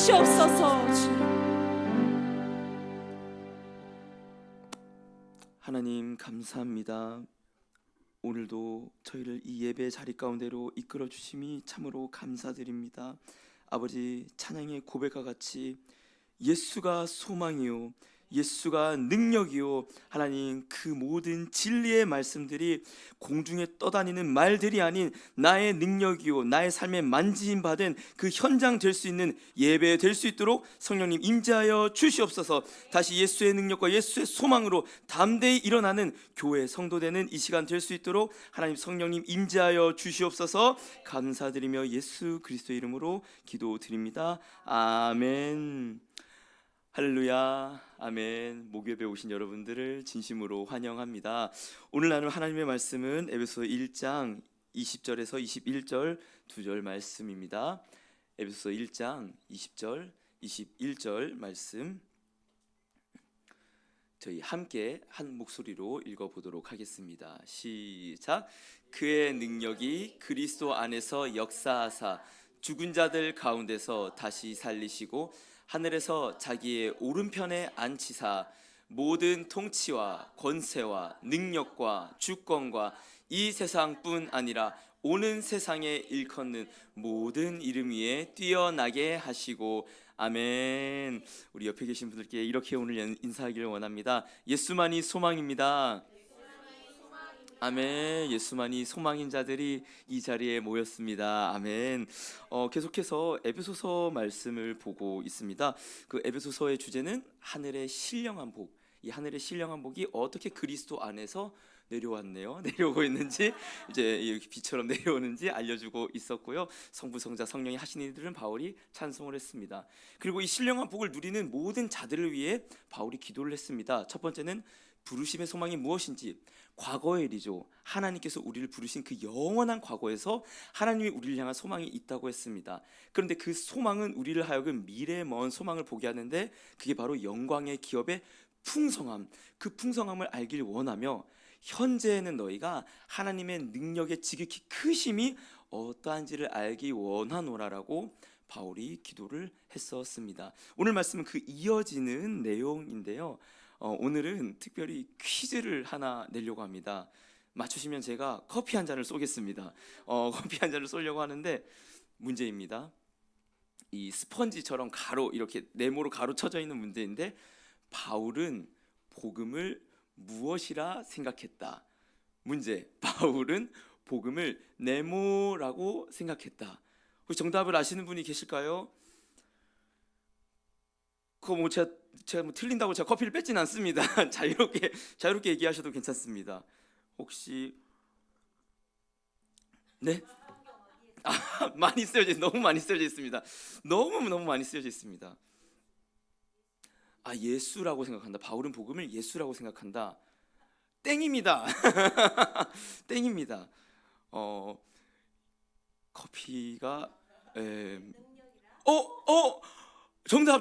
주시옵소서. 하나님 감사합니다. 오늘도 저희를 이 예배 자리 가운데로 이끌어 주심이 참으로 감사드립니다. 아버지, 찬양의 고백과 같이 예수가 소망이요 예수가 능력이요, 하나님 그 모든 진리의 말씀들이 공중에 떠다니는 말들이 아닌 나의 능력이요 나의 삶에 만지임 받은 그 현장 될 수 있는 예배 될 수 있도록 성령님 임재하여 주시옵소서. 다시 예수의 능력과 예수의 소망으로 담대히 일어나는 교회 성도 되는 이 시간 될 수 있도록 하나님 성령님 임재하여 주시옵소서. 감사드리며 예수 그리스도의 이름으로 기도드립니다. 아멘. 할렐루야, 아멘. 목요일에 오신 여러분들을 진심으로 환영합니다. 오늘 나눌 하나님의 말씀은 에베소 1장 20절에서 21절 2절 말씀입니다. 에베소 1장 20절 21절 말씀 저희 함께 한 목소리로 읽어보도록 하겠습니다. 시작. 그의 능력이 그리스도 안에서 역사하사 죽은 자들 가운데서 다시 살리시고 하늘에서 자기의 오른편에 앉히사 모든 통치와 권세와 능력과 주권과 이 세상뿐 아니라 오는 세상에 일컫는 모든 이름 위에 뛰어나게 하시고. 아멘. 우리 옆에 계신 분들께 이렇게 오늘 인사하기를 원합니다. 예수만이 소망입니다. 아멘. 예수만이 소망인 자들이 이 자리에 모였습니다. 아멘. 계속해서 에베소서 말씀을 보고 있습니다. 그 에베소서의 주제는 하늘의 신령한 복. 이 하늘의 신령한 복이 어떻게 그리스도 안에서 내려왔네요. 내려오고 있는지, 이제 이렇게 비처럼 내려오는지 알려주고 있었고요. 성부, 성자, 성령이 하신 일들은 바울이 찬송을 했습니다. 그리고 이 신령한 복을 누리는 모든 자들을 위해 바울이 기도를 했습니다. 첫 번째는 부르심의 소망이 무엇인지, 과거의 일이죠. 하나님께서 우리를 부르신 그 영원한 과거에서 하나님이 우리를 향한 소망이 있다고 했습니다. 그런데 그 소망은 우리를 하여금 미래의 먼 소망을 보게 하는데, 그게 바로 영광의 기업의 풍성함, 그 풍성함을 알길 원하며 현재에는 너희가 하나님의 능력의 지극히 크심이 어떠한지를 알기 원하노라라고 바울이 기도를 했었습니다. 오늘 말씀은 그 이어지는 내용인데요. 오늘은 특별히 퀴즈를 하나 내려고 합니다. 맞추시면 제가 커피 한 잔을 쏘겠습니다. 커피 한 잔을 쏘려고 하는데 문제입니다. 이 스펀지처럼 가로, 이렇게 네모로 가로 쳐져 있는 문제인데, 바울은 복음을 무엇이라 생각했다. 문제, 바울은 복음을 네모라고 생각했다. 혹시 정답을 아시는 분이 계실까요? 그거 뭐 제가 뭐 틀린다고 제가 커피를 뺏진 않습니다. 자유롭게 얘기하셔도 괜찮습니다. 혹시 네? 많이 쓰여져 있습니다. 너무 많이 쓰여져 있습니다. 너무 많이 쓰여져 있습니다. 예수라고 생각한다. 바울은 복음을 예수라고 생각한다. 땡입니다. 땡입니다. 커피가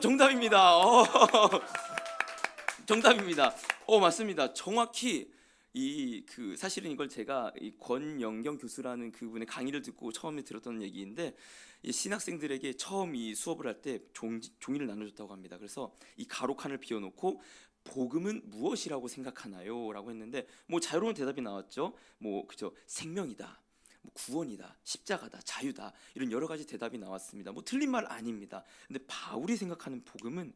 정답입니다. 정답입니다. 맞습니다. 정확히 사실은 이걸 제가 이 권영경 교수라는 그분의 강의를 듣고 처음에 들었던 얘기인데, 이 신학생들에게 처음 이 수업을 할 때 종이를 나눠줬다고 합니다. 그래서 이 가로 칸을 비워놓고 복음은 무엇이라고 생각하나요? 라고 했는데, 뭐 자유로운 대답이 나왔죠. 그죠? 생명이다, 구원이다, 십자가다, 자유다, 이런 여러 가지 대답이 나왔습니다. 틀린 말 아닙니다. 근데 바울이 생각하는 복음은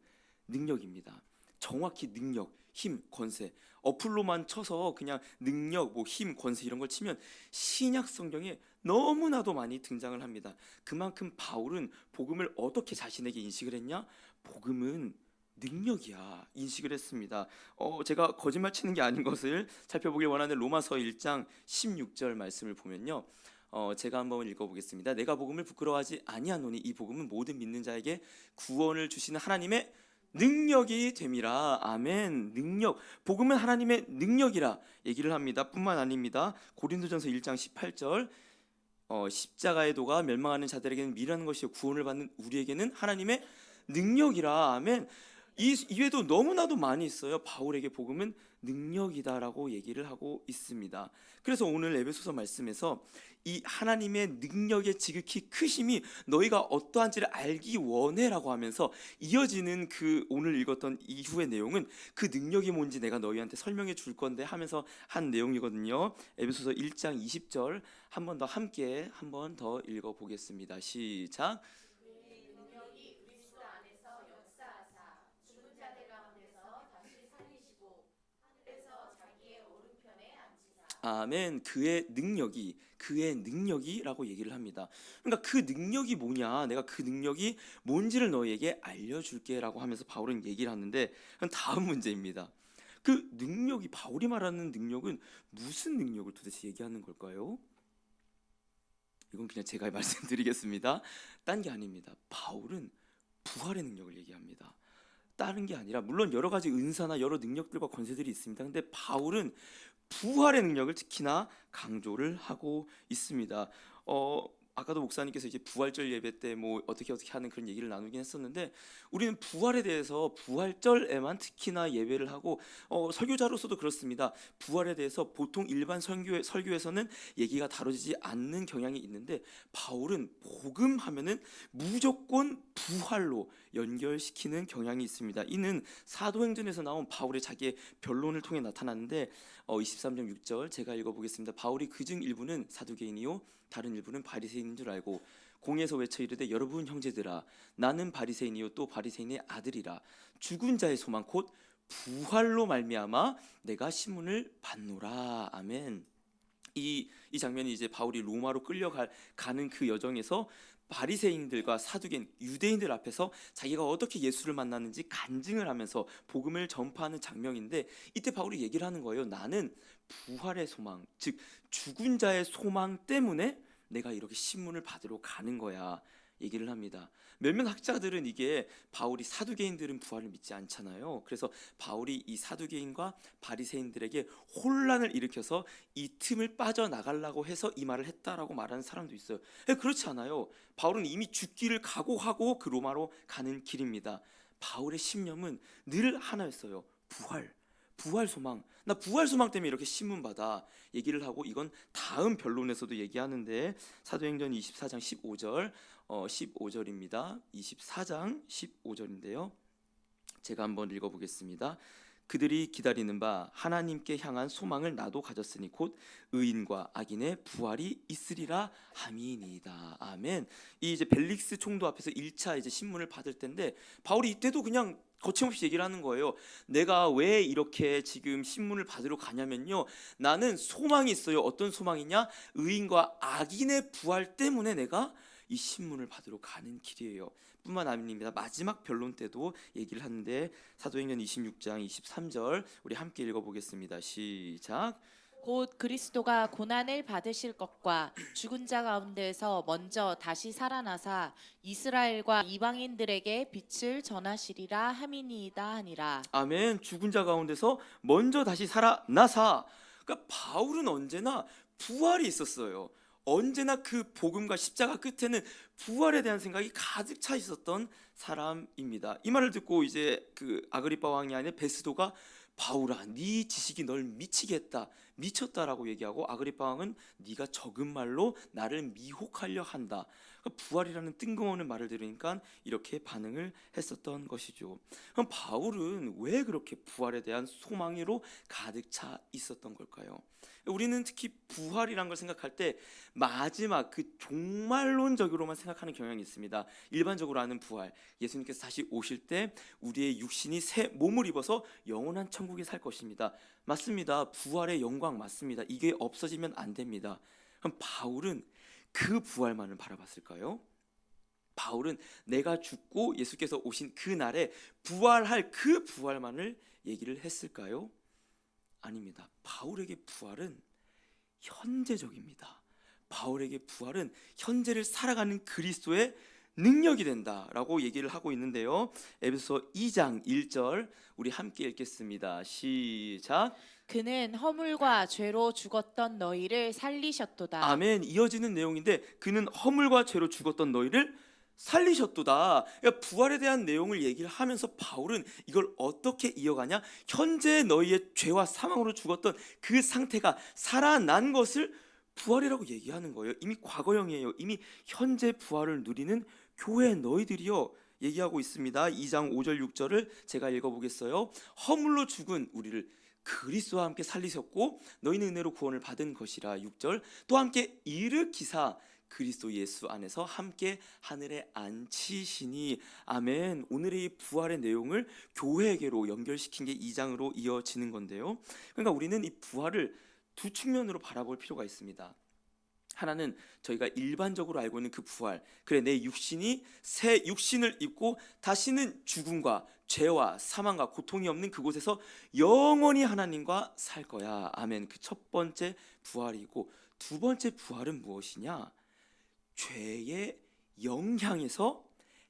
능력입니다. 정확히 능력, 힘, 권세. 어플로만 쳐서 그냥 능력, 힘, 권세 이런 걸 치면 신약 성경에 너무나도 많이 등장을 합니다. 그만큼 바울은 복음을 어떻게 자신에게 인식을 했냐? 복음은 능력이야 인식을 했습니다. 제가 거짓말 치는 게 아닌 것을 살펴보길 원하는 로마서 1장 16절 말씀을 보면요, 제가 한번 읽어보겠습니다. 내가 복음을 부끄러워하지 아니하노니 이 복음은 모든 믿는 자에게 구원을 주시는 하나님의 능력이 됨이라. 아멘. 능력, 복음은 하나님의 능력이라 얘기를 합니다. 뿐만 아닙니다. 고린도전서 1장 18절 십자가의 도가 멸망하는 자들에게는 미련한 것이요 구원을 받는 우리에게는 하나님의 능력이라. 아멘. 이 이외에도 너무나도 많이 있어요. 바울에게 복음은 능력이다라고 얘기를 하고 있습니다. 그래서 오늘 에베소서 말씀에서 이 하나님의 능력의 지극히 크심이 너희가 어떠한지를 알기 원해라고 하면서 이어지는 그 오늘 읽었던 이후의 내용은 그 능력이 뭔지 내가 너희한테 설명해 줄 건데 하면서 한 내용이거든요. 에베소서 1장 20절 한 번 더 함께 한 번 더 읽어 보겠습니다. 시작. 아멘. 그의 능력이라고 얘기를 합니다. 그러니까 그 능력이 뭐냐, 내가 그 능력이 뭔지를 너희에게 알려줄게라고 하면서 바울은 얘기를 하는데, 다음 문제입니다. 그 능력이, 바울이 말하는 능력은 무슨 능력을 도대체 얘기하는 걸까요? 이건 그냥 제가 말씀드리겠습니다. 딴 게 아닙니다. 바울은 부활의 능력을 얘기합니다. 다른 게 아니라, 물론 여러 가지 은사나 여러 능력들과 권세들이 있습니다. 근데 바울은 부활의 능력을 특히나 강조를 하고 있습니다. 아까도 목사님께서 이제 부활절 예배 때 뭐 어떻게 하는 그런 얘기를 나누긴 했었는데, 우리는 부활에 대해서 부활절에만 특히나 예배를 하고, 설교자로서도 그렇습니다. 부활에 대해서 보통 일반 설교에서는 얘기가 다뤄지지 않는 경향이 있는데, 바울은 복음하면은 무조건 부활로 연결시키는 경향이 있습니다. 이는 사도행전에서 나온 바울의 자기의 변론을 통해 나타났는데, 23장 6절 제가 읽어보겠습니다. 바울이 그중 일부는 사두개인이요 다른 일부는 바리새인인 줄 알고 공회에서 외쳐 이르되 여러분 형제들아 나는 바리새인이요 또 바리새인의 아들이라 죽은 자의 소망 곧 부활로 말미암아 내가 신문을 받노라. 아멘. 이 장면이 이제 바울이 로마로 끌려가는 그 여정에서 바리새인들과 사두개인 유대인들 앞에서 자기가 어떻게 예수를 만났는지 간증을 하면서 복음을 전파하는 장면인데, 이때 바울이 얘기를 하는 거예요. 나는 부활의 소망, 즉 죽은 자의 소망 때문에 내가 이렇게 신문을 받으러 가는 거야 얘기를 합니다. 몇몇 학자들은 이게 바울이 사두개인들은 부활을 믿지 않잖아요. 그래서 바울이 이 사두개인과 바리새인들에게 혼란을 일으켜서 이 틈을 빠져나가려고 해서 이 말을 했다라고 말하는 사람도 있어요. 그렇지 않아요. 바울은 이미 죽기를 각오하고 그 로마로 가는 길입니다. 바울의 신념은 늘 하나였어요. 부활 소망. 나 부활 소망 때문에 이렇게 신문 받아 얘기를 하고, 이건 다음 변론에서도 얘기하는데, 사도행전 24장 15절 15절입니다. 24장 15절인데요. 제가 한번 읽어보겠습니다. 그들이 기다리는 바 하나님께 향한 소망을 나도 가졌으니 곧 의인과 악인의 부활이 있으리라 함이니이다. 아멘. 이 이제 벨릭스 총독 앞에서 1차 이제 신문을 받을 텐데, 바울이 이때도 그냥 거침없이 얘기를 하는 거예요. 내가 왜 이렇게 지금 신문을 받으러 가냐면요, 나는 소망이 있어요. 어떤 소망이냐? 의인과 악인의 부활 때문에 내가 이 신문을 받으러 가는 길이에요. 뿐만 아닙니다. 마지막 변론 때도 얘기를 하는데, 사도행전 26장 23절 우리 함께 읽어보겠습니다. 시작. 곧 그리스도가 고난을 받으실 것과 죽은 자 가운데서 먼저 다시 살아나사 이스라엘과 이방인들에게 빛을 전하시리라 함이니이다 하니라. 아멘. 죽은 자 가운데서 먼저 다시 살아나사. 그러니까 바울은 언제나 부활이 있었어요. 언제나 그 복음과 십자가 끝에는 부활에 대한 생각이 가득 차 있었던 사람입니다. 이 말을 듣고 이제 그 아그리파 왕이 아닌 베스도가 바울아, 네 지식이 널 미치게 했다, 미쳤다라고 얘기하고, 아그리파 왕은 네가 적은 말로 나를 미혹하려 한다. 부활이라는 뜬금없는 말을 들으니까 이렇게 반응을 했었던 것이죠. 그럼 바울은 왜 그렇게 부활에 대한 소망으로 가득 차 있었던 걸까요? 우리는 특히 부활이란 걸 생각할 때 마지막 그 종말론적으로만 생각하는 경향이 있습니다. 일반적으로 아는 부활, 예수님께서 다시 오실 때 우리의 육신이 새 몸을 입어서 영원한 천국에 살 것입니다. 맞습니다. 부활의 영광 맞습니다. 이게 없어지면 안 됩니다. 그럼 바울은 그 부활만을 바라봤을까요? 바울은 내가 죽고 예수께서 오신 그 날에 부활할 그 부활만을 얘기를 했을까요? 아닙니다. 바울에게 부활은 현재적입니다. 바울에게 부활은 현재를 살아가는 그리스도의 능력이 된다라고 얘기를 하고 있는데요. 에베소서 2장 1절 우리 함께 읽겠습니다. 시작. 그는 허물과 죄로 죽었던 너희를 살리셨도다. 아멘. 이어지는 내용인데, 그는 허물과 죄로 죽었던 너희를 살리셨도다. 그러니까 부활에 대한 내용을 얘기를 하면서 바울은 이걸 어떻게 이어가냐? 현재 너희의 죄와 사망으로 죽었던 그 상태가 살아난 것을 부활이라고 얘기하는 거예요. 이미 과거형이에요. 이미 현재 부활을 누리는 교회 너희들이요. 얘기하고 있습니다. 2장 5절 6절을 제가 읽어보겠어요. 허물로 죽은 우리를 그리스도와 함께 살리셨고 너희는 은혜로 구원을 받은 것이라. 6절 또 함께 일으키사 그리스도 예수 안에서 함께 하늘에 앉히시니. 아멘. 오늘의 이 부활의 내용을 교회에게로 연결시킨 게 2장으로 이어지는 건데요. 그러니까 우리는 이 부활을 두 측면으로 바라볼 필요가 있습니다. 하나는 저희가 일반적으로 알고 있는 그 부활, 그래 내 육신이 새 육신을 입고 다시는 죽음과 죄와 사망과 고통이 없는 그곳에서 영원히 하나님과 살 거야. 아멘. 그 첫 번째 부활이고, 두 번째 부활은 무엇이냐? 죄의 영향에서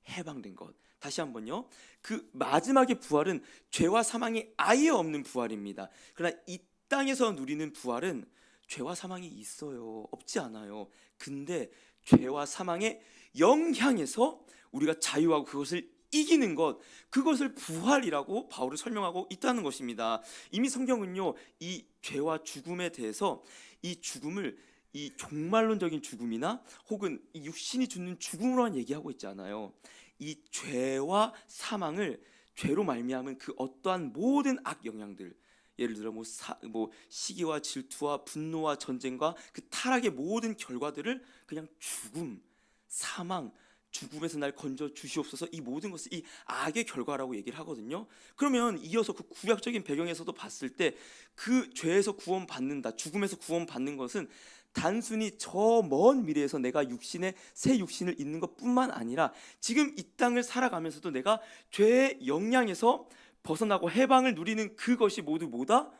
해방된 것. 다시 한번요. 그 마지막의 부활은 죄와 사망이 아예 없는 부활입니다. 그러나 이 땅에서 누리는 부활은 죄와 사망이 있어요. 없지 않아요. 근데 죄와 사망의 영향에서 우리가 자유하고 그것을 이기는 것, 그것을 부활이라고 바울은 설명하고 있다는 것입니다. 이미 성경은요, 이 죄와 죽음에 대해서 이 죽음을 이 종말론적인 죽음이나 혹은 이 육신이 죽는 죽음으로만 얘기하고 있지 않아요. 이 죄와 사망을 죄로 말미암은 그 어떠한 모든 악 영향들, 예를 들어 뭐 시기와 질투와 분노와 전쟁과 그 타락의 모든 결과들을 그냥 죽음, 사망, 죽음에서 날 건져 주시옵소서, 이 모든 것을 이 악의 결과라고 얘기를 하거든요. 그러면 이어서 그 구약적인 배경에서도 봤을 때 그 죄에서 구원받는다, 죽음에서 구원받는 것은 단순히 저 먼 미래에서 내가 육신의 새 육신을 입는 것뿐만 아니라 지금 이 땅을 살아가면서도 내가 죄의 영향에서 벗어나고 해방을 누리는 그것이 모두 뭐다?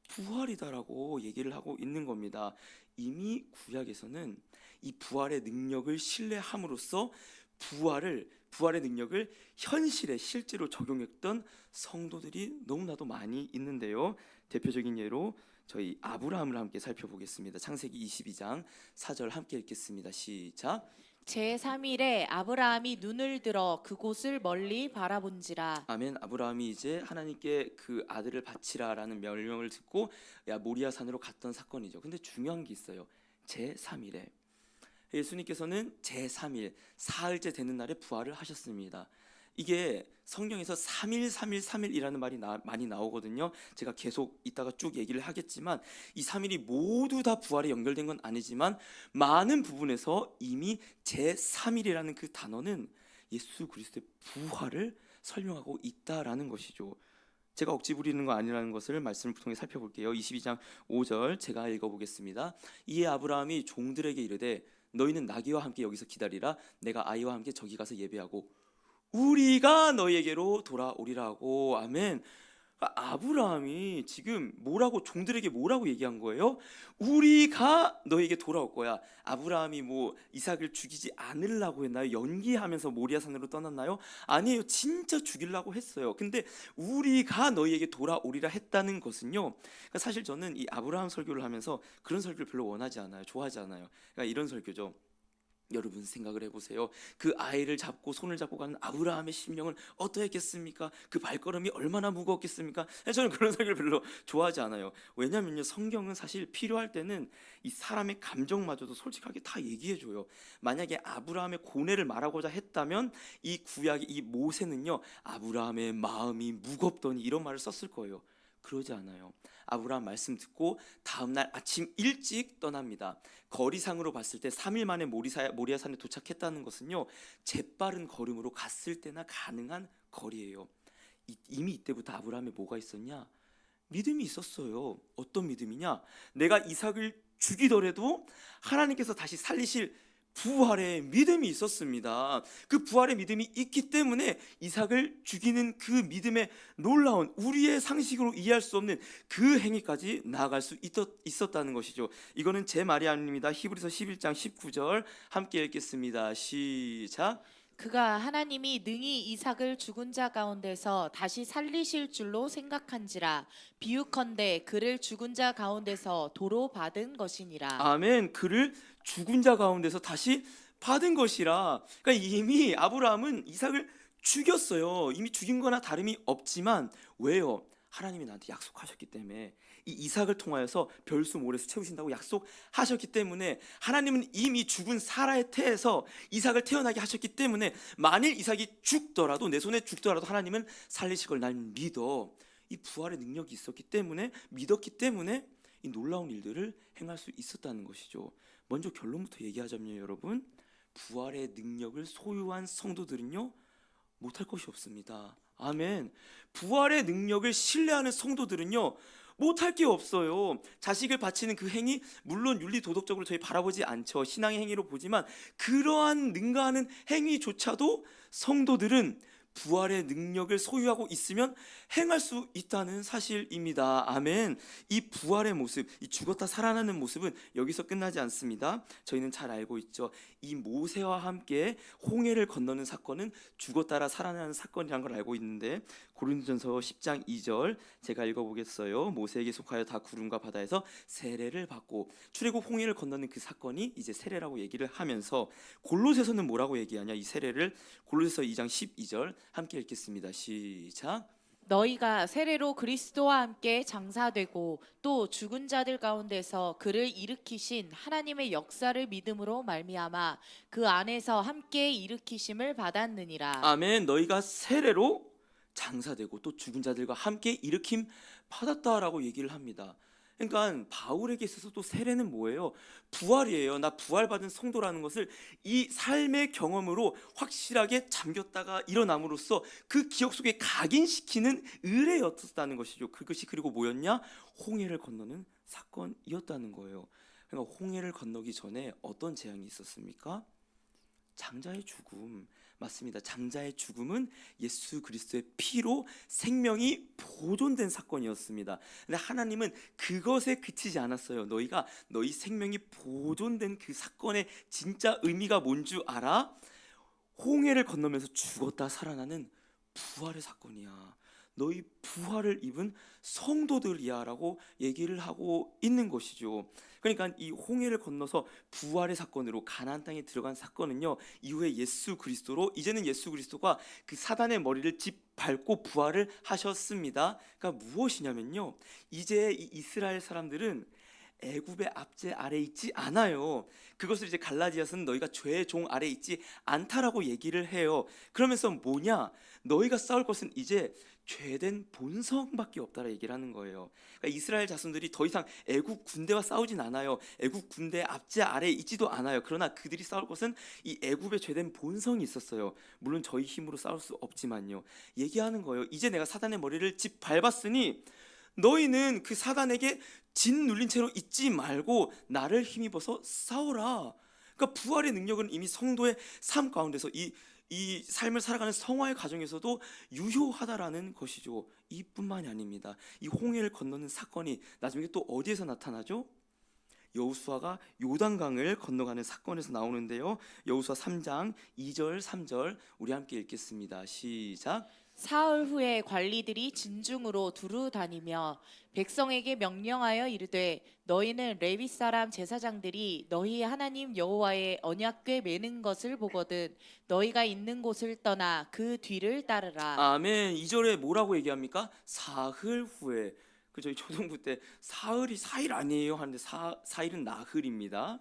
부활이다라고 얘기를 하고 있는 겁니다. 이미 구약에서는 이 부활의 능력을 신뢰함으로써 부활의 능력을 현실에 실제로 적용했던 성도들이 너무나도 많이 있는데요. 대표적인 예로 저희 아브라함을 함께 살펴보겠습니다. 창세기 22장 4절 함께 읽겠습니다. 시작. 제3일에 아브라함이 눈을 들어 그곳을 멀리 바라본지라. 아멘. 아브라함이 이제 하나님께 그 아들을 바치라라는 명령을 듣고 모리아 산으로 갔던 사건이죠. 근데 중요한 게 있어요. 제3일에 예수님께서는 제3일 사흘째 되는 날에 부활을 하셨습니다. 이게 성경에서 3일 3일 3일이라는 말이 많이 나오거든요. 제가 계속 이따가 쭉 얘기를 하겠지만 이 3일이 모두 다 부활에 연결된 건 아니지만 많은 부분에서 이미 제3일이라는 그 단어는 예수 그리스도의 부활을 설명하고 있다라는 것이죠. 제가 억지 부리는 거 아니라는 것을 말씀을 통해 살펴볼게요. 22장 5절 제가 읽어보겠습니다. 이에 아브라함이 종들에게 이르되 너희는 나귀와 함께 여기서 기다리라. 내가 아이와 함께 저기 가서 예배하고 우리가 너희에게로 돌아오리라고. 아멘. 아브라함이 지금 종들에게 뭐라고 얘기한 거예요? 우리가 너에게 돌아올 거야. 아브라함이 뭐 이삭을 죽이지 않으려고 했나요? 연기하면서 모리아산으로 떠났나요? 아니에요. 진짜 죽이려고 했어요. 근데 우리가 너희에게 돌아오리라 했다는 것은요, 그러니까 사실 저는 이 아브라함 설교를 하면서 그런 설교를 별로 원하지 않아요. 좋아하지 않아요. 그러니까 이런 설교죠. 여러분 생각을 해보세요. 그 아이를 잡고 손을 잡고 가는 아브라함의 심령은 어떠했겠습니까? 그 발걸음이 얼마나 무거웠겠습니까? 저는 그런 설교를 별로 좋아하지 않아요. 왜냐하면요, 성경은 사실 필요할 때는 이 사람의 감정마저도 솔직하게 다 얘기해줘요. 만약에 아브라함의 고뇌를 말하고자 했다면 이 구약의 이 모세는요, 아브라함의 마음이 무겁더니 이런 말을 썼을 거예요. 그러지 않아요. 아브라함 말씀 듣고 다음날 아침 일찍 떠납니다. 거리상으로 봤을 때 3일 만에 모리아산에 도착했다는 것은요, 재빠른 걸음으로 갔을 때나 가능한 거리예요. 이미 이때부터 아브라함에 뭐가 있었냐? 믿음이 있었어요. 어떤 믿음이냐? 내가 이삭을 죽이더라도 하나님께서 다시 살리실 부활의 믿음이 있었습니다. 그 부활의 믿음이 있기 때문에 이삭을 죽이는 그 믿음의 놀라운, 우리의 상식으로 이해할 수 없는 그 행위까지 나아갈 수 있었다는 것이죠. 이거는 제 말이 아닙니다. 히브리서 11장 19절 함께 읽겠습니다. 시작. 그가 하나님이 능히 이삭을 죽은 자 가운데서 다시 살리실 줄로 생각한지라. 비유컨대 그를 죽은 자 가운데서 도로 받은 것이니라. 아멘. 그를 죽은 자 가운데서 다시 받은 것이라. 그러니까 이미 아브라함은 이삭을 죽였어요. 이미 죽인 거나 다름이 없지만 왜요? 하나님이 나한테 약속하셨기 때문에, 이 이삭을 통하여서 별수 모래수 채우신다고 약속하셨기 때문에, 하나님은 이미 죽은 사라의 태에서 이삭을 태어나게 하셨기 때문에, 만일 이삭이 죽더라도, 내 손에 죽더라도 하나님은 살리실 걸 날 믿어. 이 부활의 능력이 있었기 때문에, 믿었기 때문에 이 놀라운 일들을 행할 수 있었다는 것이죠. 먼저 결론부터 얘기하자면 여러분, 부활의 능력을 소유한 성도들은요, 못할 것이 없습니다. 아멘. 부활의 능력을 신뢰하는 성도들은요, 못할 게 없어요. 자식을 바치는 그 행위, 물론 윤리 도덕적으로 저희 바라보지 않죠. 신앙의 행위로 보지만 그러한 능가하는 행위조차도 성도들은 부활의 능력을 소유하고 있으면 행할 수 있다는 사실입니다. 아멘. 이 부활의 모습, 이 죽었다 살아나는 모습은 여기서 끝나지 않습니다. 저희는 잘 알고 있죠. 이 모세와 함께 홍해를 건너는 사건은 죽었다라 살아나는 사건이라는 걸 알고 있는데, 고린도전서 10장 2절 제가 읽어보겠어요. 모세에게 속하여 다 구름과 바다에서 세례를 받고, 출애굽 홍해를 건너는 그 사건이 이제 세례라고 얘기를 하면서, 골로새서는 뭐라고 얘기하냐, 이 세례를. 골로새서 2장 12절 함께 읽겠습니다. 시작. 너희가 세례로 그리스도와 함께 장사되고 또 죽은 자들 가운데서 그를 일으키신 하나님의 역사를 믿음으로 말미암아 그 안에서 함께 일으키심을 받았느니라. 아멘. 너희가 세례로 장사되고 또 죽은 자들과 함께 일으킴 받았다라고 얘기를 합니다. 그러니까 바울에게 있어서 또 세례는 뭐예요? 부활이에요. 나 부활받은 성도라는 것을 이 삶의 경험으로 확실하게 잠겼다가 일어남으로써 그 기억 속에 각인시키는 의례였다는 것이죠. 그것이 그리고 뭐였냐? 홍해를 건너는 사건이었다는 거예요. 그러니까 홍해를 건너기 전에 어떤 재앙이 있었습니까? 장자의 죽음. 맞습니다. 장자의 죽음은 예수 그리스도의 피로 생명이 보존된 사건이었습니다. 근데 하나님은 그것에 그치지 않았어요. 너희가 너희 생명이 보존된 그 사건의 진짜 의미가 뭔 줄 알아? 홍해를 건너면서 죽었다 살아나는 부활의 사건이야. 너희 부활을 입은 성도들이야 라고 얘기를 하고 있는 것이죠. 그러니까 이 홍해를 건너서 부활의 사건으로 가나안 땅에 들어간 사건은요, 이후에 예수 그리스도로, 이제는 예수 그리스도가 그 사단의 머리를 짓밟고 부활을 하셨습니다. 그러니까 무엇이냐면요, 이제 이 이스라엘 사람들은 애굽의 압제 아래 있지 않아요. 그것을 이제 갈라디아서는 너희가 죄의 종 아래 있지 않다라고 얘기를 해요. 그러면서 뭐냐, 너희가 싸울 것은 이제 죄된 본성밖에 없다라 얘기를 하는 거예요. 그러니까 이스라엘 자손들이 더 이상 애굽 군대와 싸우진 않아요. 애굽 군대 압제 아래에 있지도 않아요. 그러나 그들이 싸울 것은 이 애굽의 죄된 본성이 있었어요. 물론 저희 힘으로 싸울 수 없지만요. 얘기하는 거예요. 이제 내가 사단의 머리를 짓밟았으니 너희는 그 사단에게 진 눌린 채로 있지 말고 나를 힘입어서 싸워라. 그러니까 부활의 능력은 이미 성도의 삶 가운데서 이 삶을 살아가는 성화의 과정에서도 유효하다라는 것이죠. 이뿐만이 아닙니다. 이 홍해를 건너는 사건이 나중에 또 어디에서 나타나죠? 여호수아가 요단강을 건너가는 사건에서 나오는데요. 여호수아 3장 2절 3절 우리 함께 읽겠습니다. 시작. 사흘 후에 관리들이 진중으로 두루 다니며 백성에게 명령하여 이르되 너희는 레위 사람 제사장들이 너희 하나님 여호와의 언약궤 매는 것을 보거든 너희가 있는 곳을 떠나 그 뒤를 따르라. 아멘. 2절에 뭐라고 얘기합니까? 사흘 후에. 그 저희 초등부 때 사흘이 사일 아니에요 하는데 사일은 나흘입니다.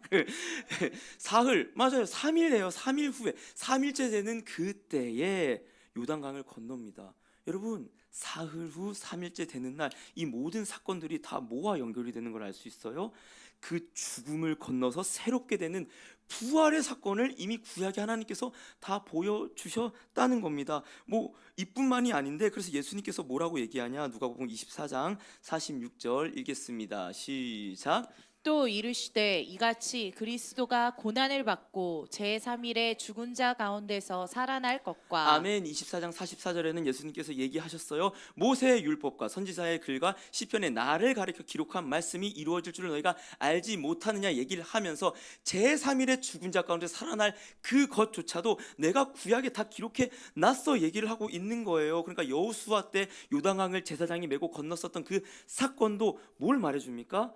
사흘 맞아요. 3일이에요. 3일 후에 3일째 되는 그때에 요단강을 건넙니다. 여러분, 사흘 후 3일째 되는 날 이 모든 사건들이 다 뭐와 연결이 되는 걸 알 수 있어요? 그 죽음을 건너서 새롭게 되는 부활의 사건을 이미 구약의 하나님께서 다 보여주셨다는 겁니다. 뭐 이뿐만이 아닌데, 그래서 예수님께서 뭐라고 얘기하냐, 누가복음 24장 46절 읽겠습니다. 시작. 또 이르시되 이같이 그리스도가 고난을 받고 제3일에 죽은 자 가운데서 살아날 것과. 아멘. 24장 44절에는 예수님께서 얘기하셨어요. 모세의 율법과 선지자의 글과 시편의 나를 가리켜 기록한 말씀이 이루어질 줄을 너희가 알지 못하느냐 얘기를 하면서 제3일에 죽은 자 가운데 살아날 그것조차도 내가 구약에 다 기록해 놨어 얘기를 하고 있는 거예요. 그러니까 여호수아 때 요단강을 제사장이 메고 건넜었던 그 사건도 뭘 말해줍니까?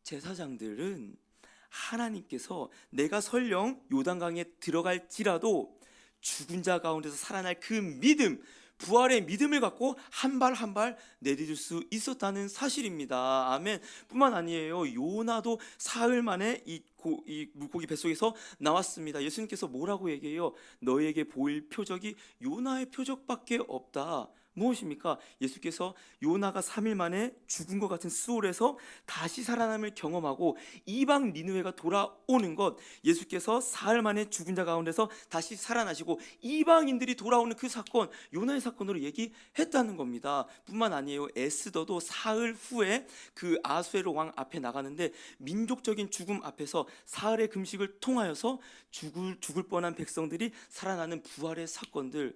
제사장들은 하나님께서 내가 설령 요단강에 들어갈지라도 죽은 자 가운데서 살아날 그 믿음, 부활의 믿음을 갖고 한 발 한 발 내디딜 수 있었다는 사실입니다. 아멘. 뿐만 아니에요. 요나도 사흘 만에 이 물고기 뱃속에서 나왔습니다. 예수님께서 뭐라고 얘기해요? 너에게 보일 표적이 요나의 표적밖에 없다. 무엇입니까? 예수께서 요나가 3일 만에 죽은 것 같은 수월에서 다시 살아남을 경험하고 이방 니느웨가 돌아오는 것, 예수께서 사흘 만에 죽은 자 가운데서 다시 살아나시고 이방인들이 돌아오는 그 사건, 요나의 사건으로 얘기했다는 겁니다. 뿐만 아니에요. 에스더도 사흘 후에 그 아수에로 왕 앞에 나가는데 민족적인 죽음 앞에서 사흘의 금식을 통하여서 죽을 뻔한 백성들이 살아나는 부활의 사건들,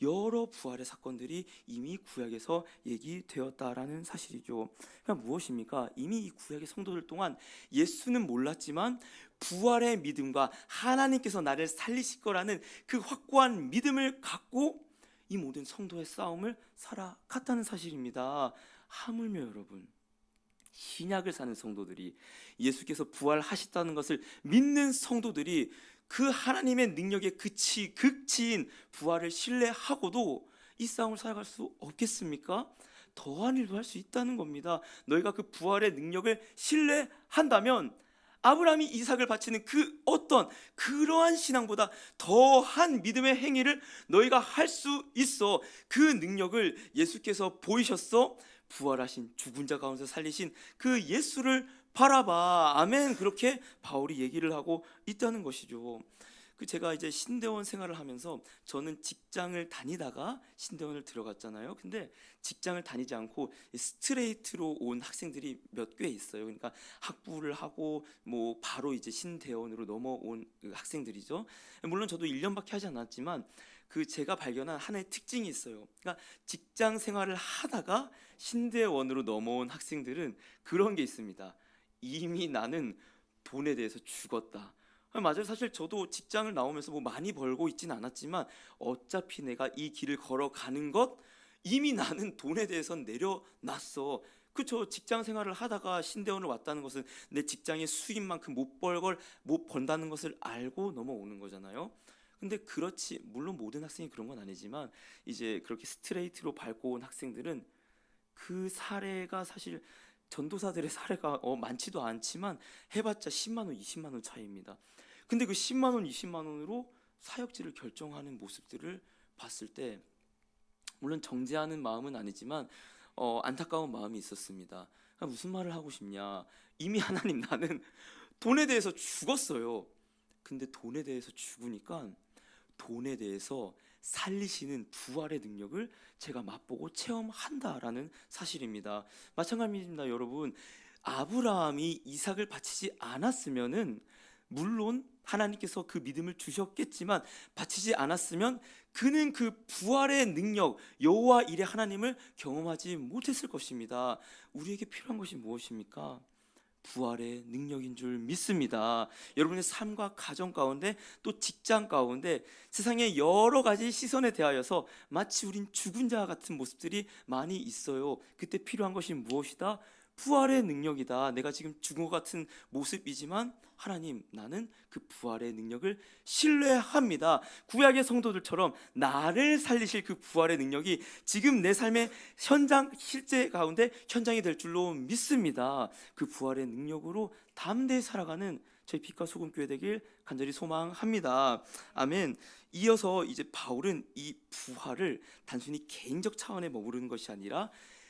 여러 부활의 사건들이 이미 구약에서 얘기되었다라는 사실이죠. 그러니까 무엇입니까? 이미 이 구약의 성도들 동안 예수는 몰랐지만 부활의 믿음과 하나님께서 나를 살리실 거라는 그 확고한 믿음을 갖고 이 모든 성도의 싸움을 살아갔다는 사실입니다. 하물며 여러분, 신약을 사는 성도들이, 예수께서 부활하셨다는 것을 믿는 성도들이 그 하나님의 능력의 극치인 부활을 신뢰하고도 이 싸움을 살아갈 수 없겠습니까? 더한 일도 할 수 있다는 겁니다. 너희가 그 부활의 능력을 신뢰한다면 아브라함이 이삭을 바치는 그 어떤 그러한 신앙보다 더한 믿음의 행위를 너희가 할 수 있어. 그 능력을 예수께서 보이셨어. 부활하신 죽은 자 가운데서 살리신 그 예수를 바라봐. 아멘. 그렇게 바울이 얘기를 하고 있다는 것이죠. 제가 이제 신대원 생활을 하면서 저는 직장을 다니다가 신대원을 들어갔잖아요. 근데 직장을 다니지 않고 스트레이트로 온 학생들이 몇 꽤 있어요. 그러니까 학부를 하고 뭐 바로 이제 신대원으로 넘어온 학생들이죠. 물론 저도 1년밖에 하지 않았지만 제가 발견한 하나의 특징이 있어요. 그러니까 직장 생활을 하다가 신대원으로 넘어온 학생들은 그런 게 있습니다. 이미 나는 돈에 대해서 죽었다. 맞아요. 사실 저도 직장을 나오면서 뭐 많이 벌고 있진 않았지만 어차피 내가 이 길을 걸어가는 것, 이미 나는 돈에 대해서는 내려놨어. 그렇죠. 직장 생활을 하다가 신대원을 왔다는 것은 내 직장의 수입만큼 못 번다는 것을 알고 넘어오는 거잖아요. 근데 그렇지, 물론 모든 학생이 그런 건 아니지만 이제 그렇게 스트레이트로 밟고 온 학생들은 그 사례가 사실 전도사들의 사례가 많지도 않지만 해봤자 10만 원, 20만 원 차이입니다. 근데 그 10만 원, 20만 원으로 사역지를 결정하는 모습들을 봤을 때 물론 정죄하는 마음은 아니지만 안타까운 마음이 있었습니다. 무슨 말을 하고 싶냐? 이미 하나님, 나는 돈에 대해서 죽었어요. 근데 돈에 대해서 죽으니까 돈에 대해서 살리시는 부활의 능력을 제가 맛보고 체험한다라는 사실입니다. 마찬가지입니다, 여러분. 아브라함이 이삭을 바치지 않았으면은 물론 하나님께서 그 믿음을 주셨겠지만 바치지 않았으면 그는 그 부활의 능력, 여호와 일의 하나님을 경험하지 못했을 것입니다. 우리에게 필요한 것이 무엇입니까? 부활의 능력인 줄 믿습니다. 여러분의 삶과 가정 가운데 또 직장 가운데 세상의 여러 가지 시선에 대하여서 마치 우린 죽은 자 같은 모습들이 많이 있어요. 그때 필요한 것이 무엇이다? 부활의 능력이다. 내가 지금 죽은 것 같은 모습이지만 하나님, 나는 그 부활의 능력을 신뢰합니다. 구약의 성도들처럼 나를 살리실 그 부활의 능력이 지금 내 삶의 실제 가운데 현장이 될 줄로 믿습니다. 그 부활의 능력으로 담대히 살아가는 저희 빛과 소금 교회 되길 간절히 소망합니다. 아멘. 이어서 이제 바울은 이 부활을 단순히 개인적 차원에 머무르는 것이 아니라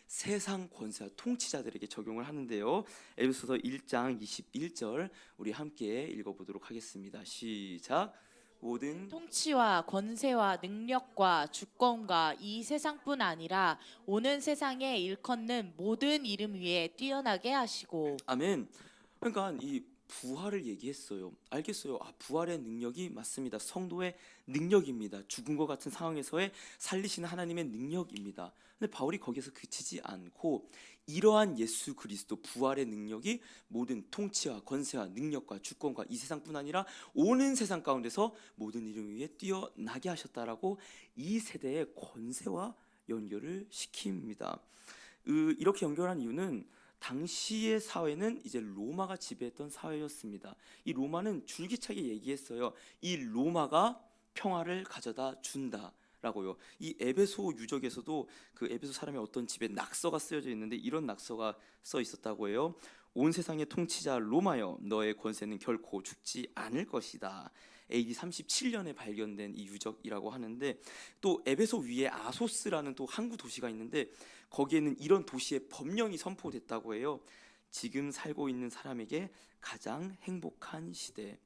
세상 권세와 통치자들에게 적용을 하는데요. 에베소서 1장 21절 우리 함께 읽어보도록 하겠습니다. 시작. 모든 통치와 권세와 능력과 주권과 이 세상뿐 아니라 오는 세상에 일컫는 모든 이름 위에 뛰어나게 하시고. 아멘. 그러니까 이 부활을 얘기했어요. 알겠어요. 부활의 능력이 맞습니다. 성도의 능력입니다. 죽은 것 같은 상황에서의 살리시는 하나님의 능력입니다. 근데 바울이 거기서 그치지 않고 이러한 예수 그리스도 부활의 능력이 모든 통치와 권세와 능력과 주권과 이 세상뿐 아니라 오는 세상 가운데서 모든 이름 위에 뛰어나게 하셨다라고 이 세대의 권세와 연결을 시킵니다. 이렇게 연결한 이유는 당시의 사회는 이제 로마가 지배했던 사회였습니다. 이 로마는 줄기차게 얘기했어요. 이 로마가 평화를 가져다 준다라고요. 이 에베소 유적에서도 그 에베소 사람의 어떤 집에 낙서가 쓰여져 있는데 이런 낙서가 써 있었다고 해요. 온 세상의 통치자 로마여, 너의 권세는 결코 죽지 않을 것이다. AD 37년에 발견된 이 유적이라고 하는데, 또 에베소 위에 아소스라는 또 항구 도시가 있는데 거기에는 이런 도시의 법령이 선포됐다고 해요. 지금 살고 있는 사람에게 가장 행복한 시대.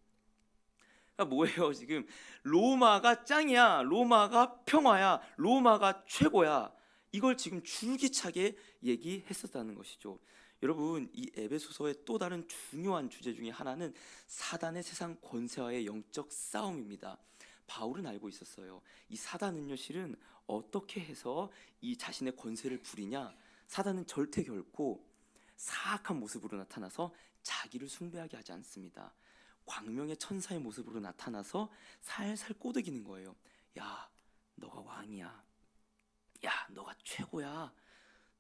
그러니까 뭐예요? 지금 로마가 짱이야, 로마가 평화야, 로마가 최고야, 이걸 지금 줄기차게 얘기했었다는 것이죠. 여러분, 이 에베소서의 또 다른 중요한 주제 중에 하나는 사단의 세상 권세와의 영적 싸움입니다. 바울은 알고 있었어요. 이 사단은요, 실은 어떻게 해서 이 자신의 권세를 부리냐? 사단은 절대 결코 사악한 모습으로 나타나서 자기를 숭배하게 하지 않습니다. 광명의 천사의 모습으로 나타나서 살살 꼬드기는 거예요. 야, 너가 왕이야. 야, 너가 최고야.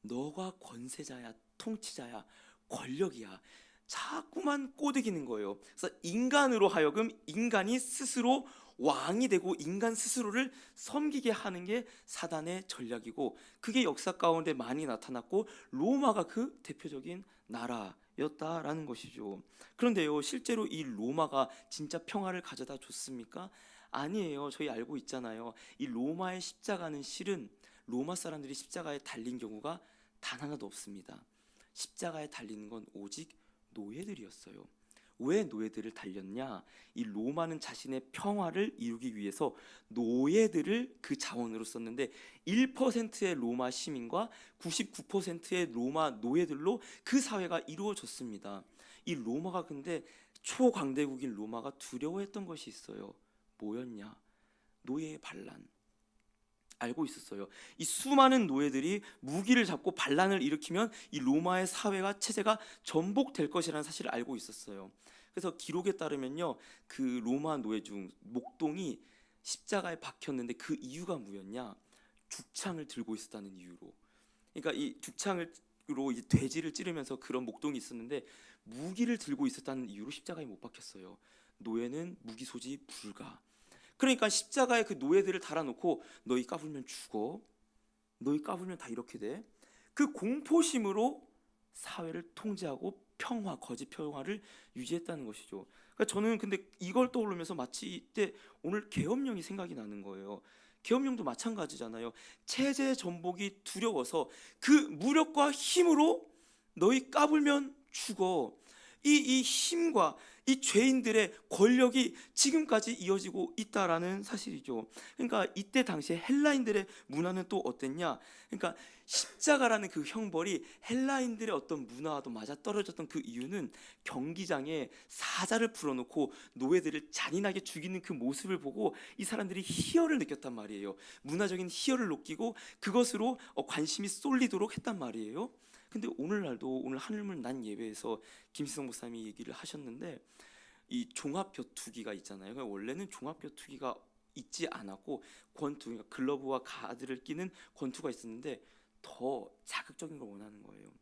너가 권세자야, 통치자야, 권력이야. 자꾸만 꼬드기는 거예요. 그래서 인간으로 하여금 인간이 스스로 왕이 되고 인간 스스로를 섬기게 하는 게 사단의 전략이고, 그게 역사 가운데 많이 나타났고 로마가 그 대표적인 나라였다라는 것이죠. 그런데요, 실제로 이 로마가 진짜 평화를 가져다 줬습니까? 아니에요. 저희 알고 있잖아요. 이 로마의 십자가는 실은 로마 사람들이 십자가에 달린 경우가 단 하나도 없습니다. 십자가에 달리는 건 오직 노예들이었어요. 왜 노예들을 달렸냐? 이 로마는 자신의 평화를 이루기 위해서 노예들을 그 자원으로 썼는데 1%의 로마 시민과 99%의 로마 노예들로 그 사회가 이루어졌습니다. 이 로마가 근데 초강대국인 로마가 두려워했던 것이 있어요. 뭐였냐? 노예의 반란. 알고 있었어요. 이 수많은 노예들이 무기를 잡고 반란을 일으키면 이 로마의 사회가 체제가 전복될 것이라는 사실을 알고 있었어요. 그래서 기록에 따르면요, 그 로마 노예 중 목동이 십자가에 박혔는데 그 이유가 뭐였냐? 죽창을 들고 있었다는 이유로. 그러니까 이 죽창으로 이제 돼지를 찌르면서 그런 목동이 있었는데 무기를 들고 있었다는 이유로 십자가에 못 박혔어요. 노예는 무기 소지 불가. 그러니까 십자가에 그 노예들을 달아놓고 너희 까불면 죽어, 너희 까불면 다 이렇게 돼. 그 공포심으로 사회를 통제하고 평화, 거짓 평화를 유지했다는 것이죠. 그러니까 저는 근데 이걸 떠오르면서 마치 이때 오늘 계엄령이 생각이 나는 거예요. 계엄령도 마찬가지잖아요. 체제 전복이 두려워서 그 무력과 힘으로 너희 까불면 죽어. 이 힘과 이 죄인들의 권력이 지금까지 이어지고 있다라는 사실이죠. 그러니까 이때 당시에 헬라인들의 문화는 또 어땠냐? 그러니까 십자가라는 그 형벌이 헬라인들의 어떤 문화와도 맞아 떨어졌던 그 이유는 경기장에 사자를 풀어놓고 노예들을 잔인하게 죽이는 그 모습을 보고 이 사람들이 희열을 느꼈단 말이에요. 문화적인 희열을 느끼고 그것으로 관심이 쏠리도록 했단 말이에요. 근데 오늘날도 오늘 하늘문 난 예배에서 김시성 목사님이 얘기를 하셨는데, 이 종합격투기가 있잖아요. 원래는 종합격투기가 있지 않았고 권투, 그러니까 글러브와 가드를 끼는 권투가 있었는데 더 자극적인 걸 원하는 거예요.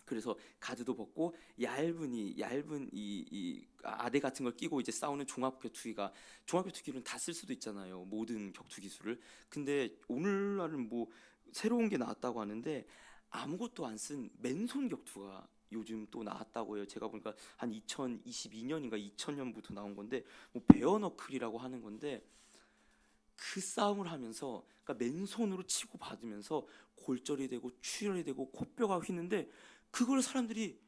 그래서 가드도 벗고 얇은 이 아대 같은 걸 끼고 이제 싸우는 종합격투기는 다 쓸 수도 있잖아요. 모든 격투 기술을. 근데 오늘날은 뭐 새로운 게 나왔다고 하는데 아무것도 안 쓴 맨손 격투가 요즘 또 나왔다고 해요. 제가 보니까 한 2022년인가 2000년부터 나온 건데, 뭐 베어너클이라고 하는 건데, 그 싸움을 하면서 그러니까 맨손으로 치고 받으면서 골절이 되고 출혈이 되고 코뼈가 휘는데 그걸 사람들이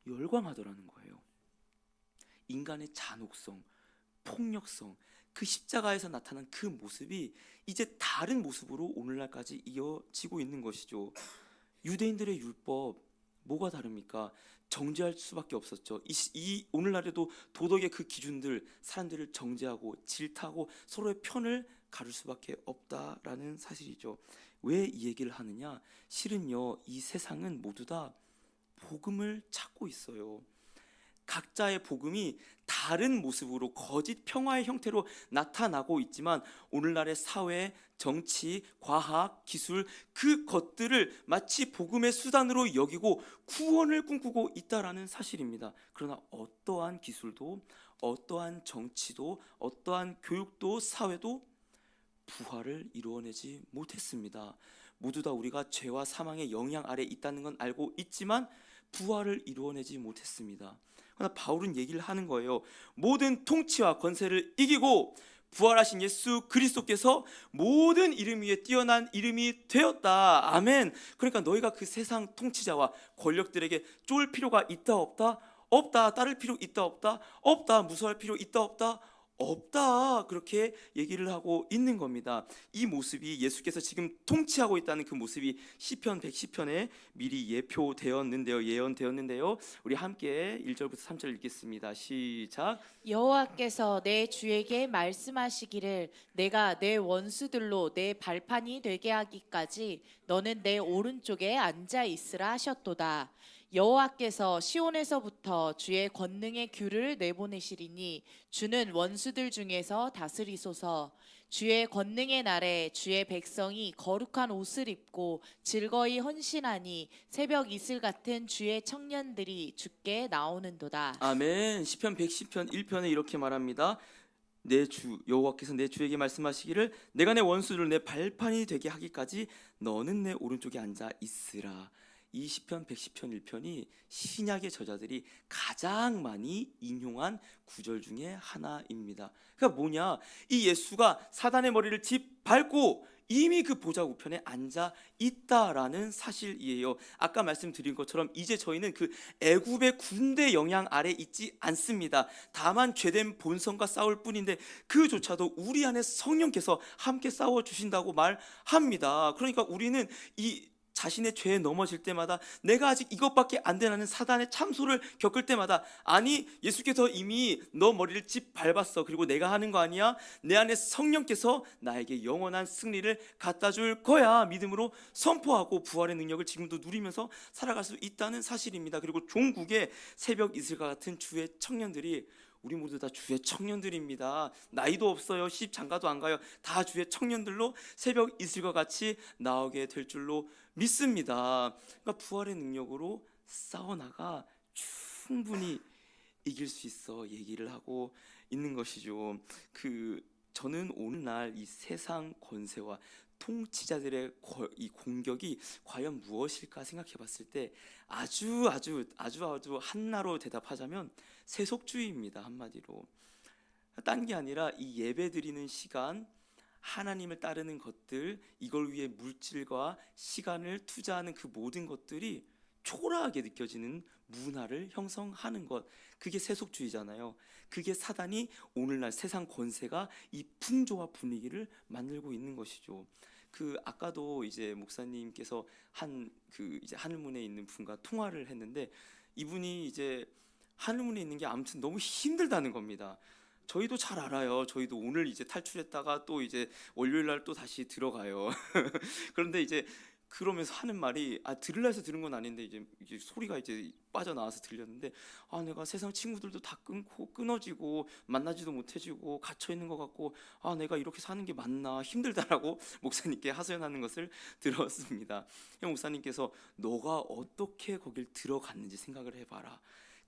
열광하더라는 거예요. 인간의 잔혹성, 폭력성, 그 십자가에서 나타난 그 모습이 이제 다른 모습으로 오늘날까지 이어지고 있는 것이죠. 유대인들의 율법 뭐가 다릅니까? 정죄할 수밖에 없었죠. 이 오늘날에도 도덕의 그 기준들, 사람들을 정죄하고 질타하고 서로의 편을 가를 수밖에 없다라는 사실이죠. 왜 이 얘기를 하느냐? 실은요, 이 세상은 모두 다 복음을 찾고 있어요. 각자의 복음이 다른 모습으로 거짓 평화의 형태로 나타나고 있지만 오늘날의 사회, 정치, 과학, 기술 그 것들을 마치 복음의 수단으로 여기고 구원을 꿈꾸고 있다라는 사실입니다. 그러나 어떠한 기술도 어떠한 정치도 어떠한 교육도 사회도 부활을 이루어내지 못했습니다. 모두 다 우리가 죄와 사망의 영향 아래 있다는 건 알고 있지만 부활을 이루어내지 못했습니다. 그러나 바울은 얘기를 하는 거예요. 모든 통치와 권세를 이기고 부활하신 예수 그리스도께서 모든 이름 위에 뛰어난 이름이 되었다. 아멘. 그러니까 너희가 그 세상 통치자와 권력들에게 쫄 필요가 있다 없다? 없다. 따를 필요 있다 없다? 없다. 무서워할 필요 있다 없다? 없다. 그렇게 얘기를 하고 있는 겁니다. 이 모습이 예수께서 지금 통치하고 있다는 그 모습이 시편 110편에 미리 예언되었는데요. 우리 함께 1절부터 3절 읽겠습니다. 시작. 여호와께서 내 주에게 말씀하시기를 내가 내 원수들로 내 발판이 되게 하기까지 너는 내 오른쪽에 앉아 있으라 하셨도다. 여호와께서 시온에서부터 주의 권능의 귤을 내보내시리니 주는 원수들 중에서 다스리소서. 주의 권능의 날에 주의 백성이 거룩한 옷을 입고 즐거이 헌신하니 새벽 이슬 같은 주의 청년들이 주께 나오는도다. 아멘. 시편 110편 1편에 이렇게 말합니다. 내 주 여호와께서 내 주에게 말씀하시기를 내가 내 원수를 내 발판이 되게 하기까지 너는 내 오른쪽에 앉아 있으라. 이 시편 110편 1편이 신약의 저자들이 가장 많이 인용한 구절 중에 하나입니다. 그러니까 뭐냐? 이 예수가 사단의 머리를 짓밟고 이미 그 보좌 우편에 앉아 있다라는 사실이에요. 아까 말씀드린 것처럼 이제 저희는 그 애굽의 군대 영향 아래 있지 않습니다. 다만 죄된 본성과 싸울 뿐인데 그조차도 우리 안에 성령께서 함께 싸워 주신다고 말합니다. 그러니까 우리는 이 자신의 죄에 넘어질 때마다 내가 아직 이것밖에 안 되는 사단의 참소를 겪을 때마다 아니 예수께서 이미 너 머리를 짓밟았어. 그리고 내가 하는 거 아니야. 내 안에 성령께서 나에게 영원한 승리를 갖다 줄 거야. 믿음으로 선포하고 부활의 능력을 지금도 누리면서 살아갈 수 있다는 사실입니다. 그리고 종국의 새벽 이슬과 같은 주의 청년들이 우리 모두 다 주의 청년들입니다. 나이도 없어요. 시집 장가도 안 가요. 다 주의 청년들로 새벽 이슬과 같이 나오게 될 줄로 믿습니다. 그러니까 부활의 능력으로 싸워나가 충분히 이길 수 있어 얘기를 하고 있는 것이죠. 저는 오늘날 이 세상 권세와 통치자들의 이 공격이 과연 무엇일까 생각해봤을 때 아주 한나로 대답하자면 세속주의입니다. 한마디로 딴 게 아니라 이 예배드리는 시간, 하나님을 따르는 것들, 이걸 위해 물질과 시간을 투자하는 그 모든 것들이 초라하게 느껴지는 문화를 형성하는 것, 그게 세속주의잖아요. 그게 사단이 오늘날 세상 권세가 이 풍조와 분위기를 만들고 있는 것이죠. 아까도 이제 목사님께서 이제 하늘문에 있는 분과 통화를 했는데 이분이 이제 하늘문에 있는 게 아무튼 너무 힘들다는 겁니다. 저희도 잘 알아요. 저희도 오늘 이제 탈출했다가 또 이제 월요일 날 또 다시 들어가요. 그런데 이제 그러면서 하는 말이 들으려 해서 들은 건 아닌데 이제 소리가 이제 빠져나와서 들렸는데 내가 세상 친구들도 다 끊어지고 만나지도 못해지고 갇혀 있는 것 같고 내가 이렇게 사는 게 맞나 힘들다라고 목사님께 하소연하는 것을 들었습니다. 목사님께서 너가 어떻게 거길 들어갔는지 생각을 해봐라.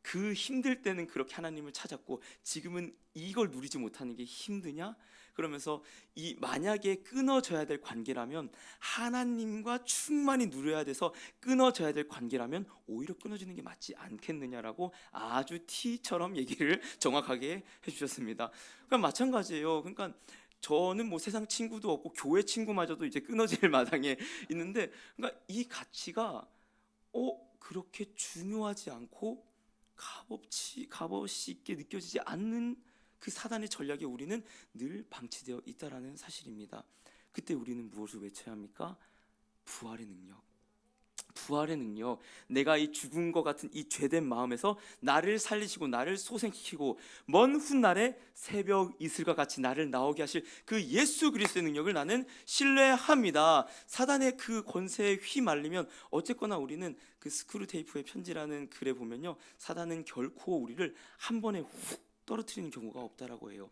그 힘들 때는 그렇게 하나님을 찾았고 지금은 이걸 누리지 못하는 게 힘드냐? 그러면서 만약에 끊어져야 될 관계라면 하나님과 충만히 누려야 돼서 끊어져야 될 관계라면 오히려 끊어지는 게 맞지 않겠느냐라고 아주 티처럼 얘기를 정확하게 해주셨습니다. 그러니까 마찬가지예요. 그러니까 저는 뭐 세상 친구도 없고 교회 친구마저도 이제 끊어질 마당에 있는데 그러니까 이 가치가 그렇게 중요하지 않고 값없이 있게 느껴지지 않는 그 사단의 전략에 우리는 늘 방치되어 있다라는 사실입니다. 그때 우리는 무엇을 외쳐야 합니까? 부활의 능력. 부활의 능력, 내가 이 죽은 것 같은 이 죄된 마음에서 나를 살리시고 나를 소생시키고 먼 훗날에 새벽 이슬과 같이 나를 나오게 하실 그 예수 그리스도의 능력을 나는 신뢰합니다. 사단의 그 권세에 휘말리면 어쨌거나 우리는 그 스크루테이프의 편지라는 글에 보면요, 사단은 결코 우리를 한 번에 훅 떨어뜨리는 경우가 없다라고 해요.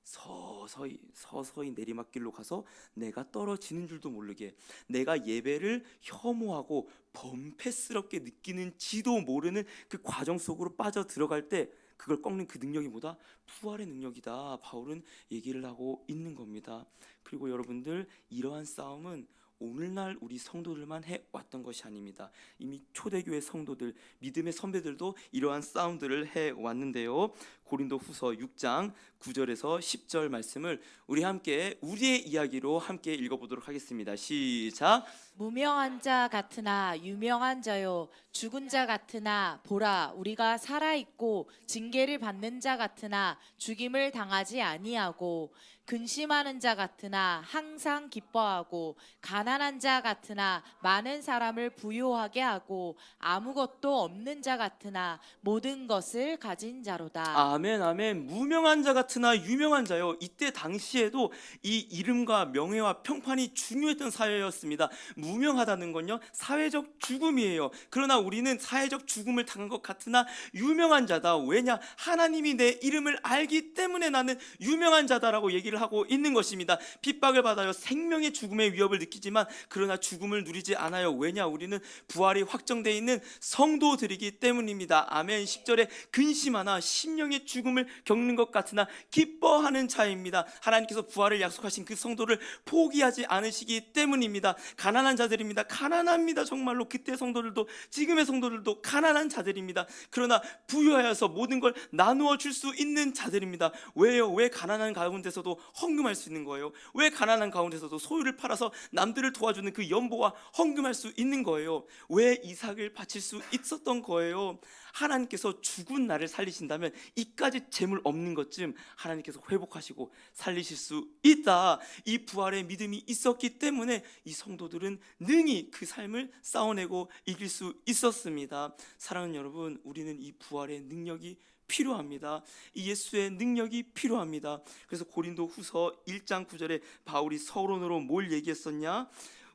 서서히 내리막길로 가서 내가 떨어지는 줄도 모르게, 내가 예배를 혐오하고 범패스럽게 느끼는지도 모르는 그 과정 속으로 빠져 들어갈 때 그걸 꺾는 그 능력이 뭐다? 부활의 능력이다. 바울은 얘기를 하고 있는 겁니다. 그리고 여러분들, 이러한 싸움은 오늘날 우리 성도들만 해왔던 것이 아닙니다. 이미 초대교회 성도들, 믿음의 선배들도 이러한 싸움들을 해왔는데요. 고린도 후서 6장 9절에서 10절 말씀을 우리 함께 우리의 이야기로 함께 읽어보도록 하겠습니다. 시작. 무명한 자 같으나 유명한 자요, 죽은 자 같으나 보라 우리가 살아있고 징계를 받는 자 같으나 죽임을 당하지 아니하고, 근심하는 자 같으나 항상 기뻐하고, 가난한 자 같으나 많은 사람을 부요하게 하고, 아무것도 없는 자 같으나 모든 것을 가진 자로다. 아멘, 아멘. 무명한 자 같으나 유명한 자요. 이때 당시에도 이 이름과 명예와 평판이 중요했던 사회였습니다. 무명하다는 건요, 사회적 죽음이에요. 그러나 우리는 사회적 죽음을 당한 것 같으나 유명한 자다. 왜냐? 하나님이 내 이름을 알기 때문에 나는 유명한 자다라고 얘기를 하고 있는 것입니다. 핍박을 받아요. 생명의 죽음의 위협을 느끼지만 그러나 죽음을 누리지 않아요. 왜냐? 우리는 부활이 확정되어 있는 성도들이기 때문입니다. 아멘. 10절에 근심하나 심령의 죽음을 겪는 것 같으나 기뻐하는 자입니다. 하나님께서 부활을 약속하신 그 성도를 포기하지 않으시기 때문입니다. 가난한 자들입니다. 가난합니다. 정말로 그때 성도들도 지금의 성도들도 가난한 자들입니다. 그러나 부유하여서 모든 걸 나누어 줄 수 있는 자들입니다. 왜요? 왜 가난한 가운데서도 헌금할 수 있는 거예요? 왜 가난한 가운데서도 소유를 팔아서 남들을 도와주는 그 연보와 헌금할 수 있는 거예요? 왜 이삭을 바칠 수 있었던 거예요? 하나님께서 죽은 나를 살리신다면 이까지 재물 없는 것쯤 하나님께서 회복하시고 살리실 수 있다. 이 부활의 믿음이 있었기 때문에 이 성도들은 능히 그 삶을 싸워내고 이길 수 있었습니다. 사랑하는 여러분, 우리는 이 부활의 능력이 필요합니다. 이 예수의 능력이 필요합니다. 그래서 고린도 후서 1장 9절에 바울이 서론으로 뭘 얘기했었냐?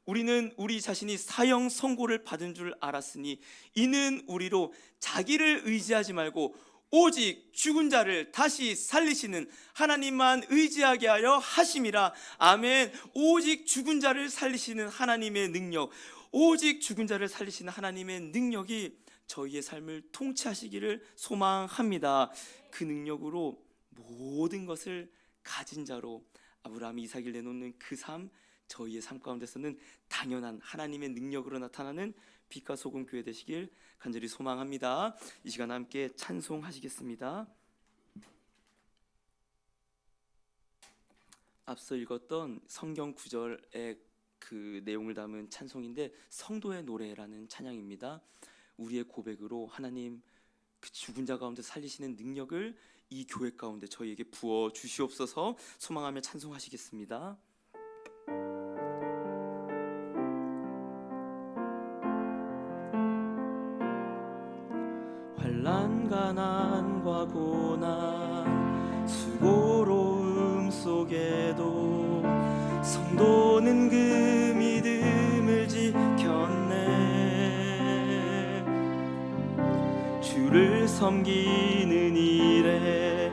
우리는 우리 자신이 사형 선고를 받은 줄 알았으니 이는 우리로 자기를 의지하지 말고 오직 죽은 자를 다시 살리시는 하나님만 의지하게 하려 하심이라. 아멘. 오직 죽은 자를 살리시는 하나님의 능력, 오직 죽은 자를 살리시는 하나님의 능력이 저희의 삶을 통치하시기를 소망합니다. 그 능력으로 모든 것을 가진 자로 아브라함이 이삭을 내놓는 그 삶, 저희의 삶 가운데서는 당연한 하나님의 능력으로 나타나는 빛과 소금 교회 되시길 간절히 소망합니다. 이 시간 함께 찬송하시겠습니다. 앞서 읽었던 성경 구절의 그 내용을 담은 찬송인데 성도의 노래라는 찬양입니다. 우리의 고백으로 하나님 그 죽은 자 가운데 살리시는 능력을 이 교회 가운데 저희에게 부어 주시옵소서 소망하며 찬송하시겠습니다. 환난 가난과 고난 수고로움 속에도 성도는 그 믿음을 지켰네. 주를 섬기는 일에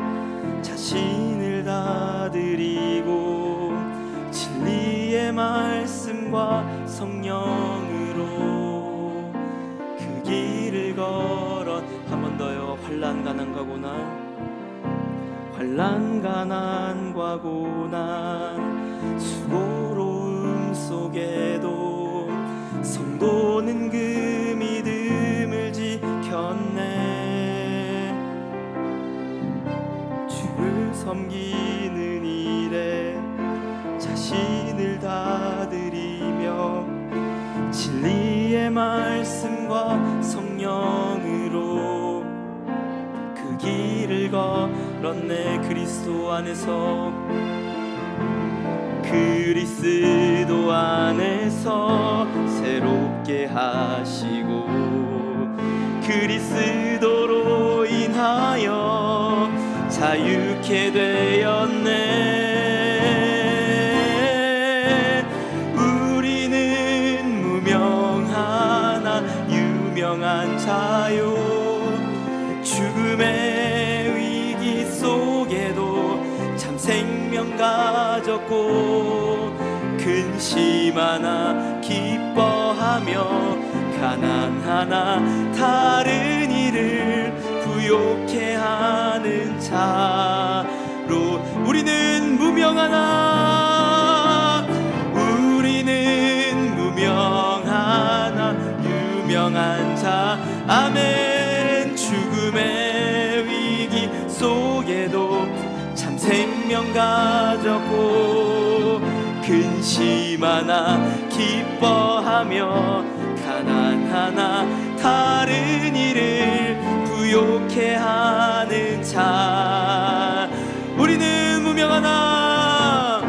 자신을 다 드리고 진리의 말씀과 성령으로 그 길을 걸어. 한 번 더요. 환난 가난과 고난, 환난 가난과 고난 수고로움 속에도 성도는 그 믿음을 지켰네. 주를 섬기는 일에 자신을 다 드리며 진리의 말씀과 성령으로 그 길을 걸었네. 그리스도 안에서, 그리스도 안에서 새롭게 하시고 그리스도로 인하여 자유케 되었네. 우리는 무명하나 유명한 자요 죽음의 위기 속에도 참 생명 가졌고 근심하나 기뻐하며 가난하나 다른 이를 부욕해 하는 자로 우리는 무명하나 유명한 자 아멘. 죽음의 위기 속에도 참 생명 가졌고 근심하나 기뻐하며 가난하나 다른 이를 부욕해 하는 자 우리는 무명하나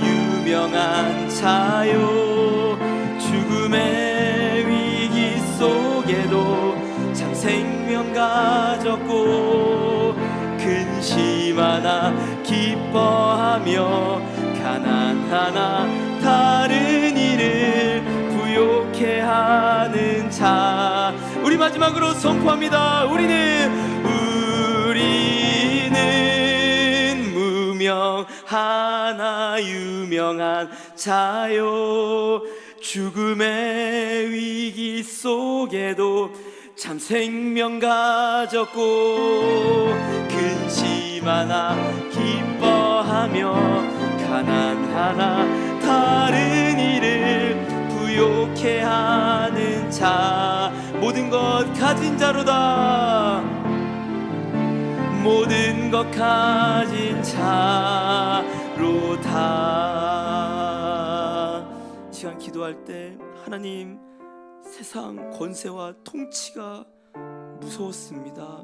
유명한 자요 죽음의 위기 속에도 참 생명 가졌고 근심하나 기뻐하며 가난하나 다른 이를 부욕해 하는 자 우리 마지막으로 선포합니다. 우리는 무명하나 유명한 자요 죽음의 위기 속에도 참 생명 가졌고 근심하나 기뻐하며 가난하나 다른 이를 부욕해 하는 자 모든 것 가진 자로다 모든 것 가진 자로다. 시간 기도할 때 하나님 세상 권세와 통치가 무서웠습니다.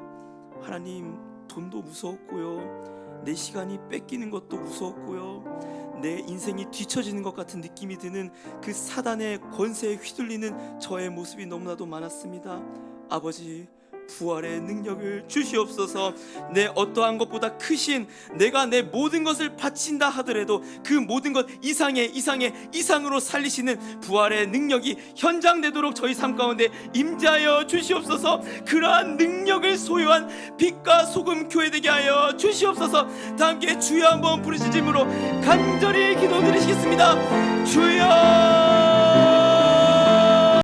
하나님 돈도 무서웠고요 내 시간이 뺏기는 것도 무서웠고요 내 인생이 뒤처지는 것 같은 느낌이 드는 그 사단의 권세에 휘둘리는 저의 모습이 너무나도 많았습니다. 아버지 부활의 능력을 주시옵소서. 내 어떠한 것보다 크신 내가 내 모든 것을 바친다 하더라도 그 모든 것 이상으로 살리시는 부활의 능력이 현장되도록 저희 삶 가운데 임재하여 주시옵소서. 그러한 능력을 소유한 빛과 소금 교회 되게 하여 주시옵소서. 다 함께 주여 한번 부르짖음으로 간절히 기도드리시겠습니다. 주여